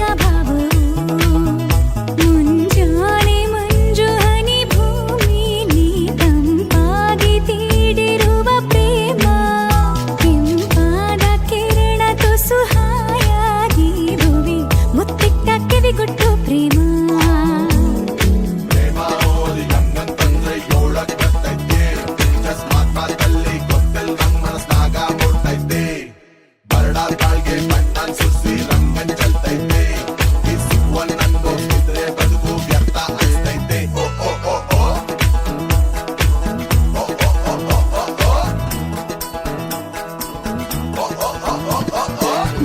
ಚಿಲಿಪಿಲಿಯ ಭಾವವು ಮುಂಜಾನೆ ಮಂಜು ಹನಿ ಭೂಮಿಲಿ ತಂಪಾಗಿ ತೀಡಿರುವ ಪ್ರೇಮ ಕೆಂಪಾದ ಕಿರಣ ತುಸು ಹಾಯಾಗಿ ಭುವಿ ಮುತ್ತಿಟ್ಟ ಕಿವಿಗೊಟ್ಟು ಪ್ರೇಮ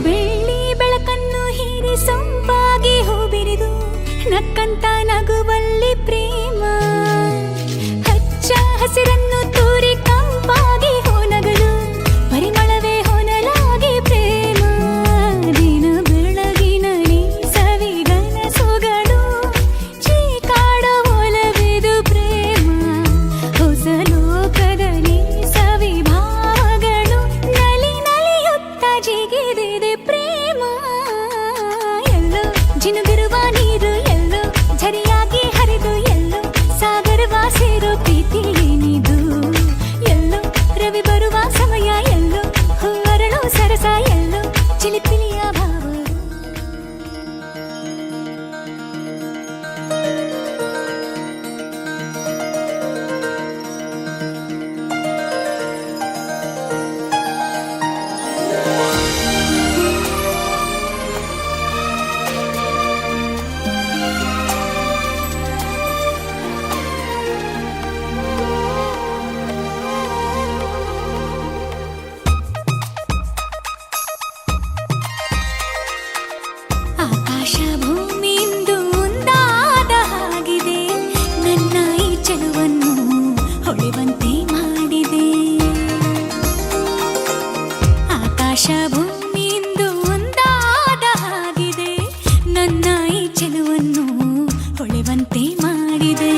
ಬೆಳ್ಳಿ ಬೆಳಕನ್ನು ಹೀರಿ ಸೊಂಪಾಗಿ ಹೂಬಿರಿದು ನಕ್ಕಂತ ನಗುವಲ್ಲಿ ಪ್ರೇಮ ಹಚ್ಚ ಹಸಿರನ್ನು ತೂರಿ ಕಂಪಾಗಿ ಹೊನಗಳು ಪರಿಮಳವೇ ಹೊನಲಾಗಿ ಪ್ರೇಮ ದಿನ ಬೆಳಗಿನಲ್ಲಿ ಸವಿಗನಸುಗಳು ಚೀಕಾಡ ಒಲವಿದು ಪ್ರೇಮ ಹೊಸ ಲೋಕದಲ್ಲಿ ಸವಿಭಾವಗಳು ನಲಿ ನಲಿಯುತ್ತ ಜಿಗಿದಿದೆ ಪ್ರೇಮ ಎಲ್ಲೋ ಜಿನುಗಿರುವ ನೀರು ಎಲ್ಲೋ ಝರಿಯಾಗಿ ಹರಿದು ಎಲ್ಲೋ ಸಾಗರವ ಸೇರೋ ಪ್ರೀತಿ ಏನಿದು ಎಲ್ಲೋ ರವಿ ಬರುವ ಸಮಯ ಎಲ್ಲೋ ಹೂವರಳು ಸರಸ ಎಲ್ಲೋ ಚಿಲಿಪಿಲಿಯ ಭಾವ ಆಕಾಶ ಭೂಮಿಯಿಂದ ಒಂದಾದ ಹಾಗಿದೆ ನನ್ನ ಈ ಚೆಲುವನ್ನು ಹೊಳೆವಂತೆ ಮಾಡಿದೆ ಆಕಾಶ ಭೂಮಿಯಿಂದ ಒಂದಾದ ಹಾಗಿದೆ ನನ್ನ ಈ ಚೆಲುವನ್ನು ಹೊಳೆವಂತೆ ಮಾಡಿದೆ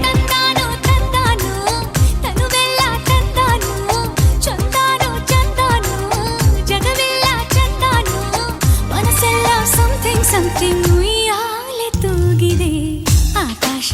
ತಂದಾನು ತಂದಾನು ತನುವೆಲ್ಲ ತಂದಾನು ಚಂದಾನು ಚಂದಾನು ಜಗವೆಲ್ಲ ಚಂದಾನು ಮನಸ್ಸೆಲ್ಲ ಸಮಥಿಂಗ್ ಸಮಥಿಂಗ್ ಉಯ್ಯಾಲೆ ತೂಗಿದೆ ಆಕಾಶ